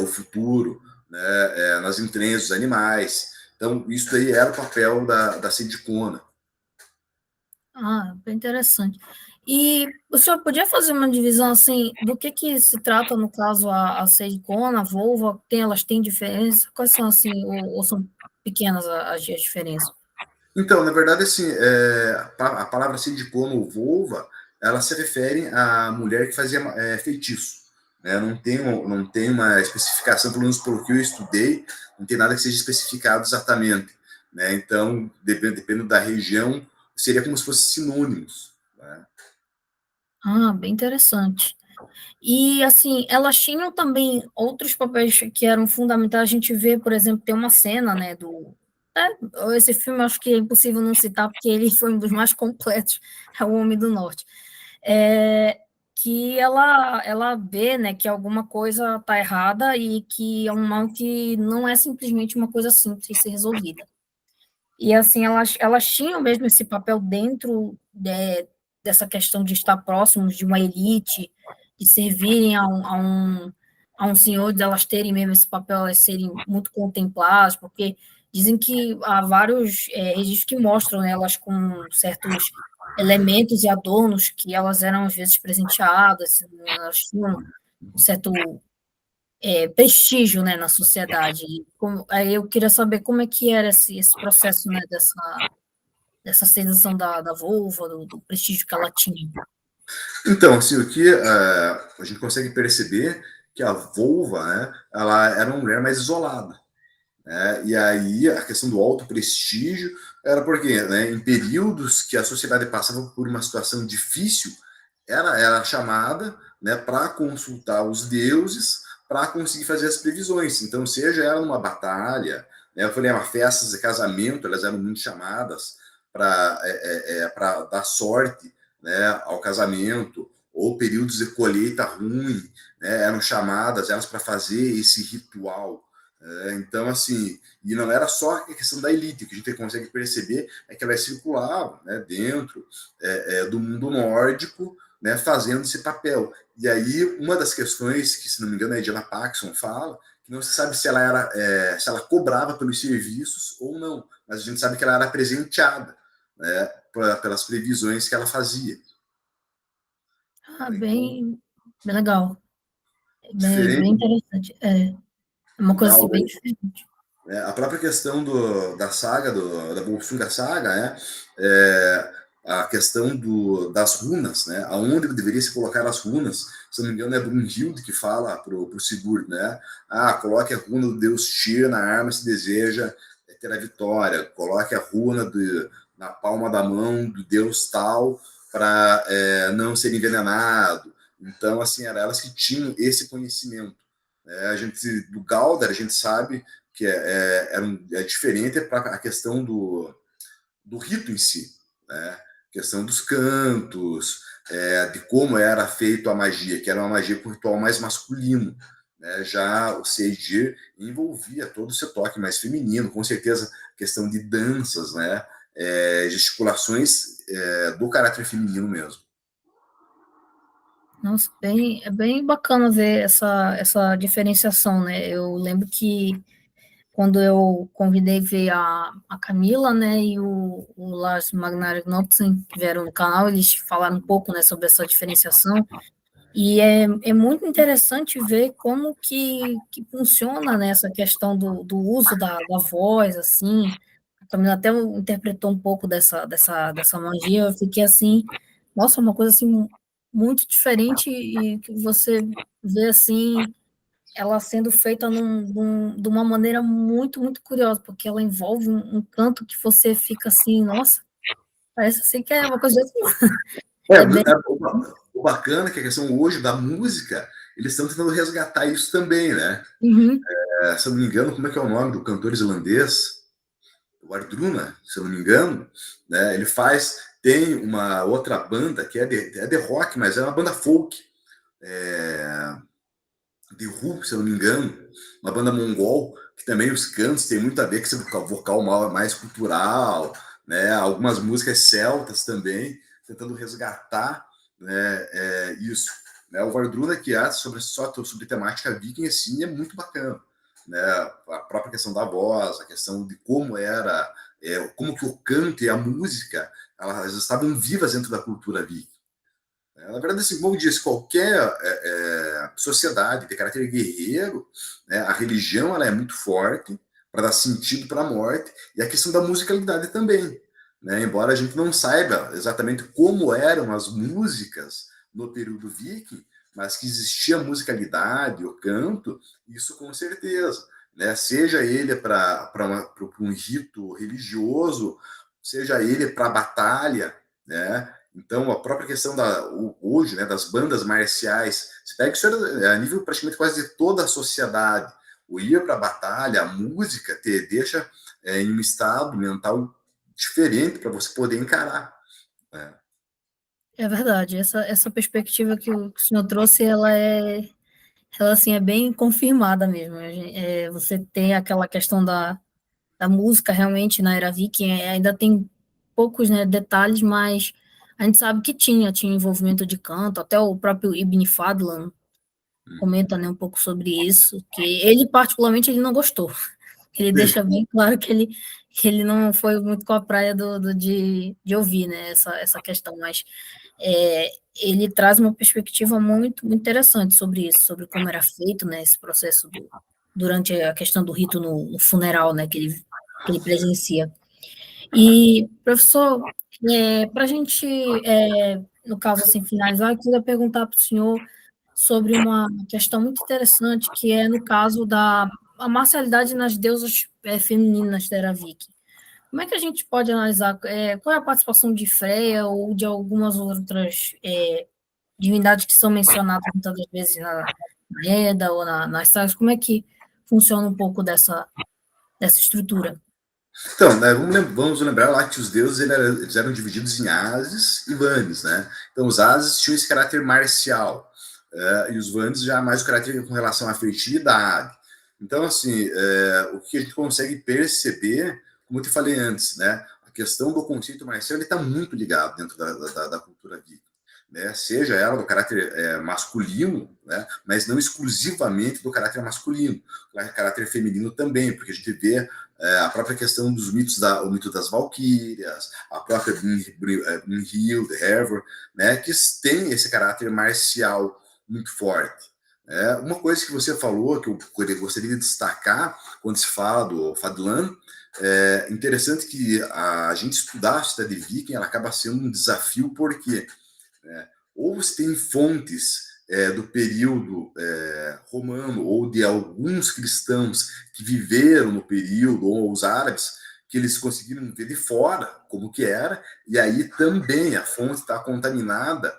Speaker 3: o futuro, né, nas entranhas dos animais. Então, isso aí era o papel da Sindicona.
Speaker 1: Bem interessante. E o senhor podia fazer uma divisão, assim, do que se trata, no caso, a Seikona, a Volva, elas têm diferença? Quais são, assim, ou são pequenas as diferenças?
Speaker 3: Então, na verdade, assim, a palavra Sindicona ou Volva, ela se refere à mulher que fazia feitiço. Né? Não tem uma especificação, pelo menos pelo que eu estudei, não tem nada que seja especificado exatamente. Né? Então, dependendo da região, seria como se fossem sinônimos. Né?
Speaker 1: Bem interessante. E, assim, elas tinham também outros papéis que eram fundamentais. A gente vê, por exemplo, tem uma cena, né, esse filme eu acho que é impossível não citar, porque ele foi um dos mais completos, é O Homem do Norte. É, que ela vê, né, que alguma coisa está errada e que é um mal que não é simplesmente uma coisa simples de ser resolvida. E, assim, elas tinham mesmo esse papel dentro dessa questão de estar próximos de uma elite, de servirem a um senhor, de elas terem mesmo esse papel, elas serem muito contempladas, porque dizem que há vários registros que mostram elas com certos elementos e adornos que elas eram, às vezes, presenteadas, elas tinham um certo prestígio, né, na sociedade. Aí eu queria saber como é que era esse processo, né, dessa sensação da vulva, do prestígio que ela tinha.
Speaker 3: Então, assim, o que a gente consegue perceber que a vulva, né, ela era uma mulher mais isolada. Né? E aí a questão do alto prestígio era porque, né, em períodos que a sociedade passava por uma situação difícil, ela era chamada, né, para consultar os deuses para conseguir fazer as previsões. Então, seja ela numa batalha, né, eu falei, festas de casamento, elas eram muito chamadas para dar sorte, né, ao casamento, ou períodos de colheita ruim, né, eram chamadas elas para fazer esse ritual. Então, assim, e não era só a questão da elite, o que a gente consegue perceber é que elas circulavam, né, dentro do mundo nórdico, né, fazendo esse papel. E aí, uma das questões que, se não me engano, a Diana Paxson fala, que não se sabe se ela se ela cobrava pelos serviços ou não, mas a gente sabe que ela era presenteada, né, pelas previsões que ela fazia. Então,
Speaker 1: Bem legal. Bem
Speaker 3: diferente
Speaker 1: interessante. É uma coisa assim, bem
Speaker 3: da,
Speaker 1: diferente.
Speaker 3: A própria questão da saga, da Volsunga Saga, é, a questão das runas, né? Aonde deveria se colocar as runas, se não me engano é Brunhilde que fala pro Sigurd, né? Coloque a runa do deus Tyr na arma se deseja ter a vitória, coloque a runa na palma da mão do deus tal para não ser envenenado. Então, assim, eram elas que tinham esse conhecimento. Do Galdar, a gente sabe que é diferente para a questão do rito em si, né? A questão dos cantos, de como era feito a magia, que era uma magia com ritual mais masculino. Né? Já o Seidir envolvia todo esse toque mais feminino, com certeza questão de danças, né? Gesticulações do caráter feminino mesmo.
Speaker 1: Nossa, é bem bacana ver essa diferenciação, né? Eu lembro que quando eu convidei ver a Camila, né, e o Lars Magnar Knudsen, que vieram no canal, eles falaram um pouco, né, sobre essa diferenciação, e é muito interessante ver como que funciona, né, essa questão do uso da voz, assim, a Camila até interpretou um pouco dessa magia, eu fiquei assim, nossa, uma coisa assim, muito diferente, e que você vê, assim, ela sendo feita de uma maneira muito, muito curiosa, porque ela envolve um canto que você fica assim, nossa, parece assim que é uma coisa de outro mundo.
Speaker 3: É,
Speaker 1: É bem.
Speaker 3: o bacana é que a questão hoje da música, eles estão tentando resgatar isso também, né?
Speaker 1: Uhum.
Speaker 3: Se eu não me engano, como é que é o nome do cantor islandês? O Ardruna, se eu não me engano, né? Ele tem uma outra banda que é de rock, mas é uma banda folk, é, de Ru, se eu não me engano, uma banda mongol, que também os cantos têm muito a ver com esse vocal mais cultural, né? Algumas músicas celtas também, tentando resgatar, né, isso. Né? O Vardruna, que é só sobre temática viking, assim, é muito bacana. Né? A própria questão da voz, a questão de como era, como que o canto e a música, elas estavam vivas dentro da cultura viking. Na verdade, assim, como eu disse, qualquer sociedade de caráter guerreiro, né, a religião ela é muito forte para dar sentido para a morte, e a questão da musicalidade também. Né? Embora a gente não saiba exatamente como eram as músicas no período viking, mas que existia musicalidade, o canto, isso com certeza. Né? Seja ele para um rito religioso, seja ele para batalha, né? Então, a própria questão hoje, né, das bandas marciais, você pega isso a nível praticamente quase de toda a sociedade. O ir para a batalha, a música, te deixa em um estado mental diferente para você poder encarar. Né?
Speaker 1: É verdade, essa perspectiva que o senhor trouxe, ela assim, é bem confirmada mesmo. Você tem aquela questão da música, realmente, na era viking, ainda tem poucos, né, detalhes, mas a gente sabe que tinha envolvimento de canto, até o próprio Ibn Fadlan comenta, né, um pouco sobre isso, que ele, particularmente, ele não gostou. Ele deixa bem claro que ele não foi muito com a praia de ouvir, né, essa questão, mas ele traz uma perspectiva muito, muito interessante sobre isso, sobre como era feito, né, esse processo durante a questão do rito no funeral, né, que ele presencia. E, professor, para a gente, no caso, assim, finalizar, eu queria perguntar para o senhor sobre uma questão muito interessante, que é no caso da a marcialidade nas deusas femininas da Era Viking. Como é que a gente pode analisar qual é a participação de Freya ou de algumas outras divindades que são mencionadas muitas das vezes na Edda ou nas sagas? Como é que funciona um pouco dessa estrutura?
Speaker 3: Então, né, vamos lembrar lá que os deuses eles eram divididos em Ases e Vanes, né? Então, os Ases tinham esse caráter marcial, e os Vanes já mais o caráter com relação à fertilidade. Então, assim, o que a gente consegue perceber, como eu te falei antes, né? A questão do conceito marcial está muito ligado dentro da cultura viking. Né, seja ela do caráter masculino, né, mas não exclusivamente do caráter masculino, do caráter feminino também, porque a gente vê a própria questão dos mitos, o mito das Valquírias, a própria Brynhilde, Hervor, né, que tem esse caráter marcial muito forte. Uma coisa que você falou, que eu gostaria de destacar, quando se fala do Fadlan, é interessante que a gente estudar a cidade viking, ela acaba sendo um desafio, porque ou você tem fontes do período romano, ou de alguns cristãos que viveram no período, ou os árabes, que eles conseguiram ver de fora como que era, e aí também a fonte está contaminada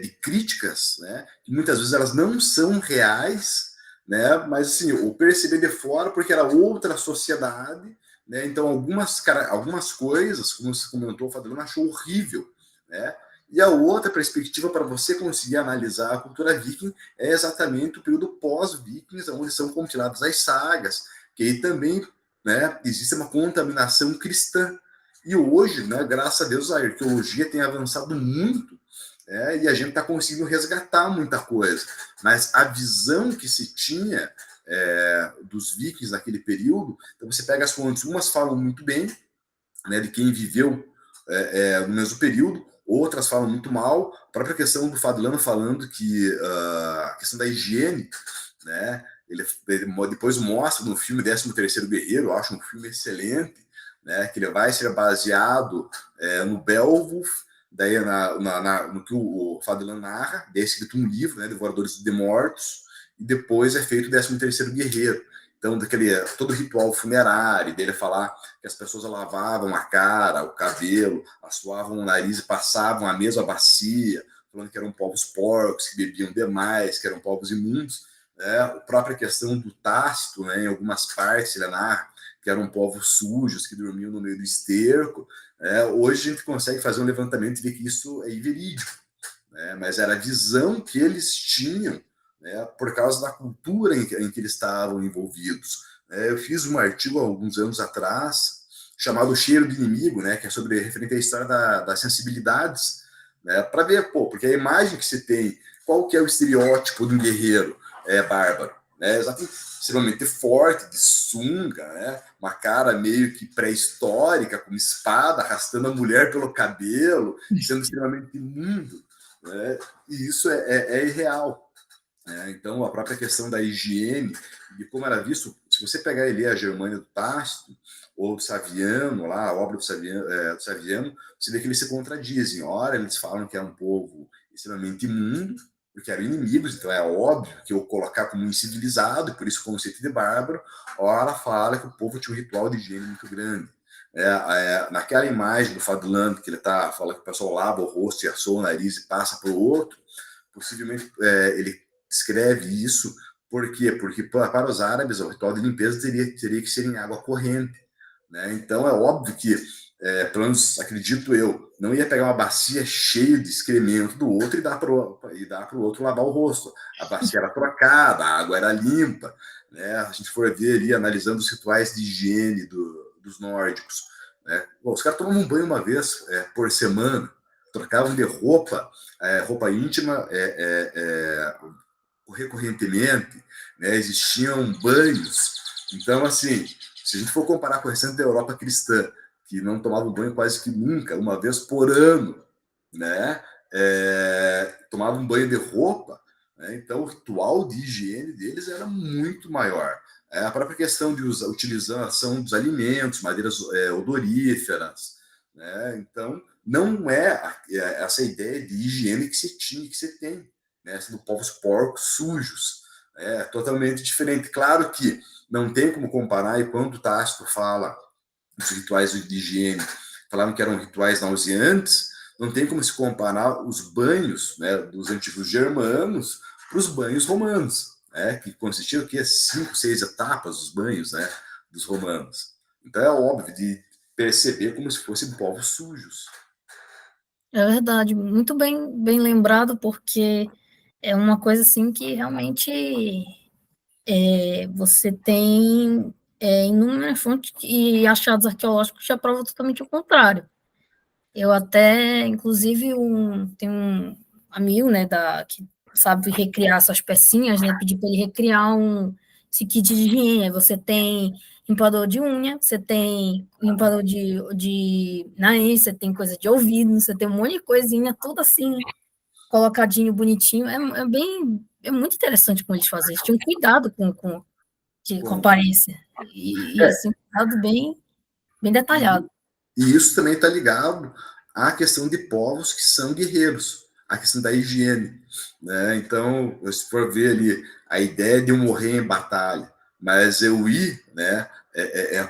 Speaker 3: de críticas, né, que muitas vezes elas não são reais, né, mas assim, o perceber de fora porque era outra sociedade, né, então algumas coisas, como você comentou, o Fadlan achou horrível, né, e a outra perspectiva para você conseguir analisar a cultura viking é exatamente o período pós-vikings, onde são compiladas as sagas, que aí também, né, existe uma contaminação cristã. E hoje, né, graças a Deus, a arqueologia tem avançado muito, e a gente está conseguindo resgatar muita coisa. Mas a visão que se tinha dos vikings naquele período, então você pega as fontes, umas falam muito bem, né, de quem viveu no mesmo período, outras falam muito mal. A própria questão do Fadlano falando que a questão da higiene, né, ele depois mostra no filme 13º Guerreiro, eu acho um filme excelente, né, que ele vai ser baseado no Beowulf, daí no que o Fadlan narra, é escrito um livro, né, Devoradores de Mortos, e depois é feito o 13º Guerreiro. Então, todo ritual funerário, dele falar que as pessoas lavavam a cara, o cabelo, assoavam o nariz e passavam a mesma bacia, falando que eram povos porcos, que bebiam demais, que eram povos imundos. A própria questão do Tácito, né, em algumas partes, ele narra que eram povos sujos, que dormiam no meio do esterco. Hoje a gente consegue fazer um levantamento e ver que isso é inverídico, né, mas era a visão que eles tinham, né, por causa da cultura em que eles estavam envolvidos. Eu fiz um artigo há alguns anos atrás chamado Cheiro do Inimigo, né, que é sobre referente à história das sensibilidades, né, para ver, porque a imagem que se tem, qual que é o estereótipo de um guerreiro bárbaro, né, extremamente forte, de sunga, né, uma cara meio que pré-histórica, com espada, arrastando a mulher pelo cabelo, sendo extremamente imundo, né, e isso é irreal. Então, a própria questão da higiene, de como era visto, se você pegar e ler a Germânia do Tácito, ou do Saviano, lá, a obra do Saviano, você vê que eles se contradizem. Ora, eles falam que era um povo extremamente imundo, porque eram inimigos, então é óbvio que eu colocar como incivilizado, por isso o conceito de bárbaro. Ora, fala que o povo tinha um ritual de higiene muito grande. Naquela imagem do Fadlan, que ele está falando que o pessoal lava o rosto e assou o nariz e passa para o outro, possivelmente ele escreve isso. Por quê? Porque para os árabes o ritual de limpeza teria que ser em água corrente, né? Então é óbvio que, pelo menos acredito eu, não ia pegar uma bacia cheia de excremento do outro e dar para o outro lavar o rosto. A bacia era trocada, a água era limpa, né? A gente for ver ali, analisando os rituais de higiene dos nórdicos, né? Bom, os caras tomavam um banho uma vez por semana, trocavam de roupa íntima recorrentemente, né? Existiam banhos. Então, assim, se a gente for comparar com o restante da Europa cristã, que não tomava banho quase que nunca, uma vez por ano, né? Tomava um banho de roupa, né? Então o ritual de higiene deles era muito maior. A própria questão de utilização dos alimentos, madeiras odoríferas, né? Então não essa ideia de higiene que se tinha, que se tem, né? Sendo povos porcos sujos, é totalmente diferente. Claro que não tem como comparar, e quando o Tácito fala dos rituais de higiene, falavam que eram rituais nauseantes, não tem como se comparar os banhos, né, dos antigos germanos para os banhos romanos, né, que consistiam aqui 5, 6 etapas dos banhos, né, dos romanos. Então é óbvio de perceber como se fossem povos sujos.
Speaker 1: É verdade, muito bem lembrado, porque é uma coisa assim que realmente você tem inúmeras fontes e achados arqueológicos que já provam totalmente o contrário. Eu até, inclusive, tenho um amigo, né, que sabe recriar essas pecinhas, né, pedi para ele recriar esse kit de higiene. Você tem limpador de unha, você tem limpador de nariz, você tem coisa de ouvido, você tem um monte de coisinha, tudo assim, colocadinho, bonitinho. É bem é muito interessante como eles faziam. Eles tinham cuidado com a
Speaker 3: Bom,
Speaker 1: aparência. E
Speaker 3: é,
Speaker 1: assim, um cuidado bem detalhado.
Speaker 3: e isso também está ligado à questão de povos que são guerreiros, a questão da higiene. Né? Então, se for ver ali a ideia de eu morrer em batalha, mas eu ir, né,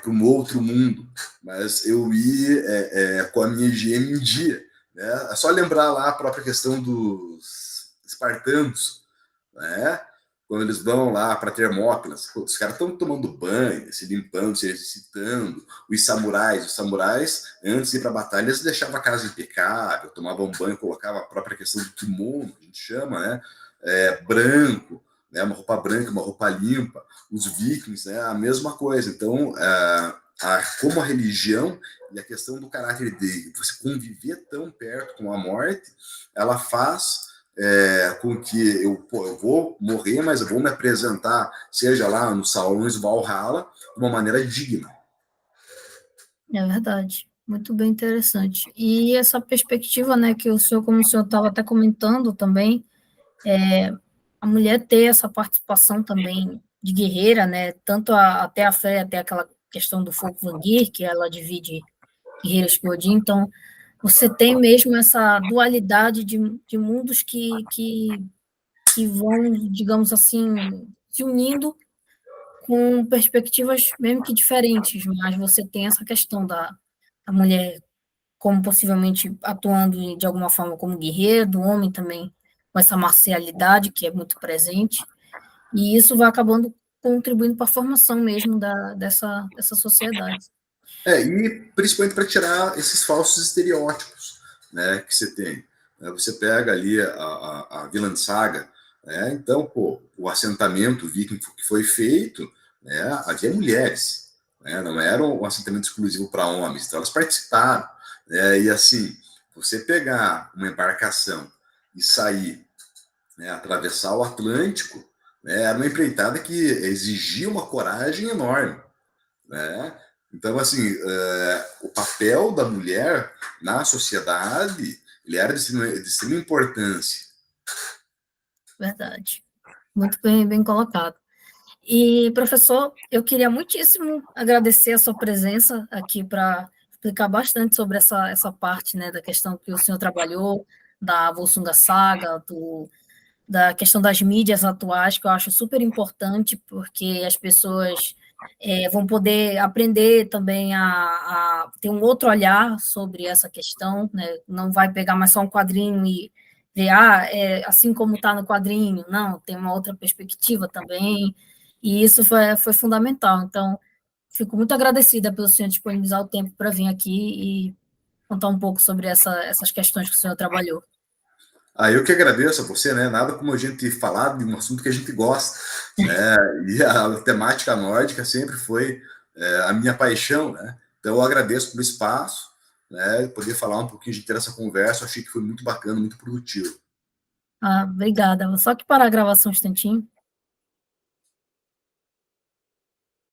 Speaker 3: para um outro mundo, mas eu ir com a minha higiene em dia. Né? É só lembrar lá a própria questão dos espartanos, né? Quando eles vão lá para Termópilas, os caras estão tomando banho, se limpando, se exercitando. Os samurais, antes de ir para a batalha, eles deixavam a casa impecável, tomavam banho, colocavam a própria questão do kimono, a gente chama, né? Branco, né? Uma roupa branca, uma roupa limpa. Os vikings, né? A mesma coisa. Então, como a religião e a questão do caráter de você conviver tão perto com a morte, ela faz com que eu vou morrer, mas eu vou me apresentar, seja lá nos salões do Valhalla, de uma maneira digna.
Speaker 1: É verdade. Muito bem interessante. E essa perspectiva, né, que o senhor, como o senhor estava até comentando também, a mulher ter essa participação também de guerreira, né, tanto até a fé, até aquela questão do fogo Vangir, que ela divide guerreiras com Odin, então você tem mesmo essa dualidade de mundos que vão, digamos assim, se unindo com perspectivas mesmo que diferentes, mas você tem essa questão da mulher como possivelmente atuando de alguma forma como guerreiro, do homem também com essa marcialidade que é muito presente, e isso vai acabando contribuindo para a formação mesmo dessa sociedade.
Speaker 3: E principalmente para tirar esses falsos estereótipos, né, que você tem. Você pega ali a Vinland Saga, né, então, pô, o assentamento viking que foi feito, né, havia mulheres, né, não era um assentamento exclusivo para homens, então elas participaram. Né, e assim, você pegar uma embarcação e sair, né, atravessar o Atlântico, né, era uma empreitada que exigia uma coragem enorme. Né? Então, assim, o papel da mulher na sociedade ele era de extrema importância.
Speaker 1: Verdade. Muito bem colocado. E, professor, eu queria muitíssimo agradecer a sua presença aqui para explicar bastante sobre essa parte, né, da questão que o senhor trabalhou, da Volsunga Saga, da questão das mídias atuais, que eu acho super importante, porque as pessoas vão poder aprender também a ter um outro olhar sobre essa questão, né? Não vai pegar mais só um quadrinho e ver, assim como está no quadrinho, não, tem uma outra perspectiva também, e isso foi fundamental. Então, fico muito agradecida pelo senhor disponibilizar o tempo para vir aqui e contar um pouco sobre essas questões que o senhor trabalhou.
Speaker 3: Eu que agradeço a você, né? Nada como a gente falar de um assunto que a gente gosta, né? E a temática nórdica sempre foi a minha paixão, né? Então eu agradeço pelo espaço, né? Poder falar um pouquinho de ter essa conversa, eu achei que foi muito bacana, muito produtivo.
Speaker 1: Obrigada. Vou só que parar a gravação um instantinho.